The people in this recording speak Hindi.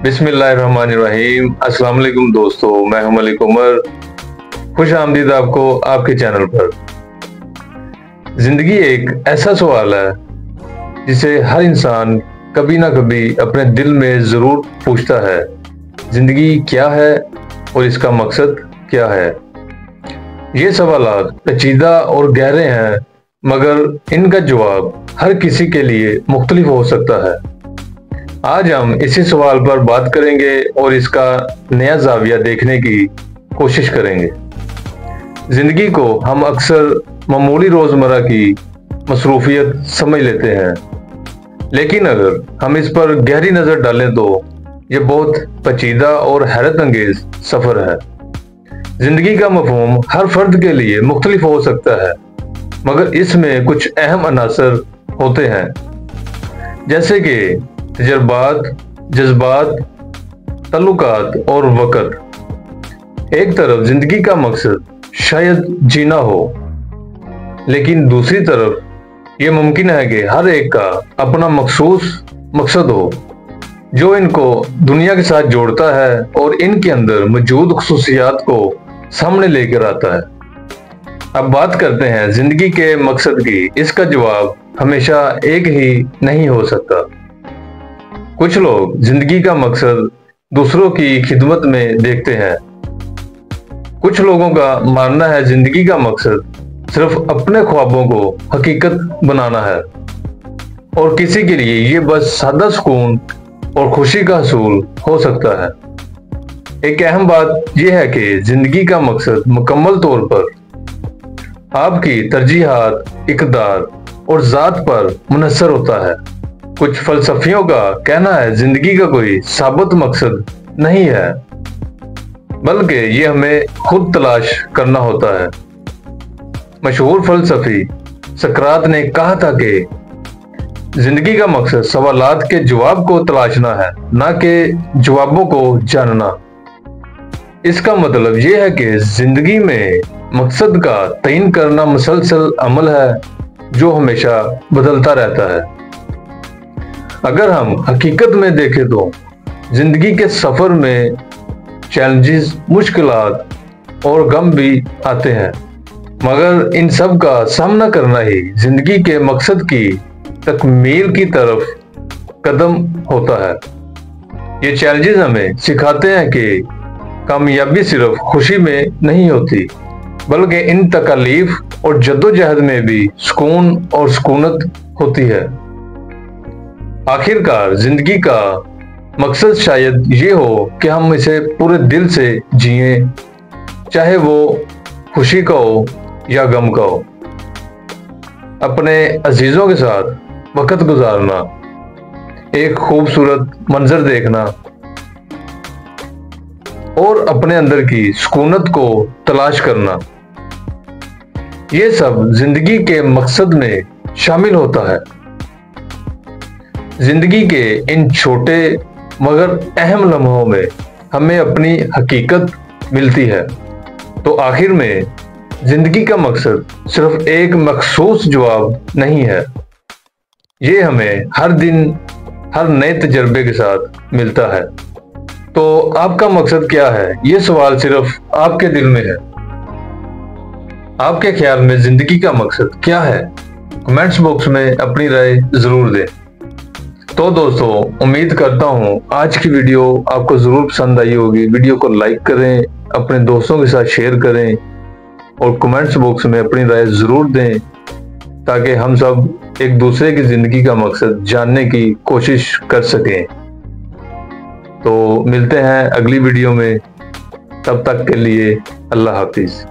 बिस्मिल्लाहिर्रहमानिर्रहीम। अस्सलाम वालेकुम दोस्तों, मैं हूं मलिक उमर। खुश आमदीद आपको आपके चैनल पर। जिंदगी एक ऐसा सवाल है जिसे हर इंसान कभी ना कभी अपने दिल में जरूर पूछता है, जिंदगी क्या है और इसका मकसद क्या है। ये सवालात पेचीदा और गहरे हैं, मगर इनका जवाब हर किसी के लिए मुख्तलिफ हो सकता है। आज हम इसी सवाल पर बात करेंगे और इसका नया जाविया देखने की कोशिश करेंगे। जिंदगी को हम अक्सर मामूली रोजमर्रा की मसरूफियत समझ लेते हैं, लेकिन अगर हम इस पर गहरी नजर डालें तो यह बहुत पेचीदा और हैरत अंगेज सफर है। जिंदगी का मफहूम हर फर्द के लिए मुख्तलिफ हो सकता है, मगर इसमें कुछ अहम अनासर होते हैं, जैसे कि तजर्बात, जज्बात, तल्लुकात और वक़्त। एक तरफ जिंदगी का मकसद शायद जीना हो, लेकिन दूसरी तरफ यह मुमकिन है कि हर एक का अपना मखसूस मकसद हो जो इनको दुनिया के साथ जोड़ता है और इनके अंदर मौजूद खुसूसियात को सामने लेकर आता है। अब बात करते हैं जिंदगी के मकसद की। इसका जवाब हमेशा एक ही नहीं हो सकता। कुछ लोग जिंदगी का मकसद दूसरों की खिदमत में देखते हैं। कुछ लोगों का मानना है जिंदगी का मकसद सिर्फ अपने ख्वाबों को हकीकत बनाना है, और किसी के लिए ये बस सादा सुकून और खुशी का हसूल हो सकता है। एक अहम बात यह है कि जिंदगी का मकसद मुकम्मल तौर पर आपकी तरजीहात, इक़दार और ज़ात पर मुनहसर होता है। कुछ फलसफियों का कहना है जिंदगी का कोई साबित मकसद नहीं है, बल्कि ये हमें खुद तलाश करना होता है। मशहूर फलसफी सकरात ने कहा था कि जिंदगी का मकसद सवालात के जवाब को तलाशना है, ना कि जवाबों को जानना। इसका मतलब यह है कि जिंदगी में मकसद का तयन करना मुसलसल अमल है जो हमेशा बदलता रहता है। अगर हम हकीकत में देखें तो जिंदगी के सफर में चैलेंजेस, मुश्किलात और गम भी आते हैं, मगर इन सब का सामना करना ही जिंदगी के मकसद की तकमील की तरफ कदम होता है। ये चैलेंजेस हमें सिखाते हैं कि कामयाबी सिर्फ खुशी में नहीं होती, बल्कि इन तकलीफ और जद्दोजहद में भी सुकून और सुकूनत होती है। आखिरकार जिंदगी का मकसद शायद ये हो कि हम इसे पूरे दिल से जिए, चाहे वो खुशी का हो या गम का हो। अपने अजीजों के साथ वक्त गुजारना, एक खूबसूरत मंजर देखना और अपने अंदर की सुकूनत को तलाश करना, ये सब जिंदगी के मकसद में शामिल होता है। जिंदगी के इन छोटे मगर अहम लम्हों में हमें अपनी हकीकत मिलती है। तो आखिर में जिंदगी का मकसद सिर्फ एक मखसूस जवाब नहीं है, ये हमें हर दिन हर नए तजर्बे के साथ मिलता है। तो आपका मकसद क्या है? ये सवाल सिर्फ आपके दिल में है। आपके ख्याल में जिंदगी का मकसद क्या है? कमेंट्स बॉक्स में अपनी राय जरूर दें। तो दोस्तों, उम्मीद करता हूँ आज की वीडियो आपको ज़रूर पसंद आई होगी। वीडियो को लाइक करें, अपने दोस्तों के साथ शेयर करें और कमेंट्स बॉक्स में अपनी राय ज़रूर दें, ताकि हम सब एक दूसरे की ज़िंदगी का मकसद जानने की कोशिश कर सकें। तो मिलते हैं अगली वीडियो में, तब तक के लिए अल्लाह हाफिज़।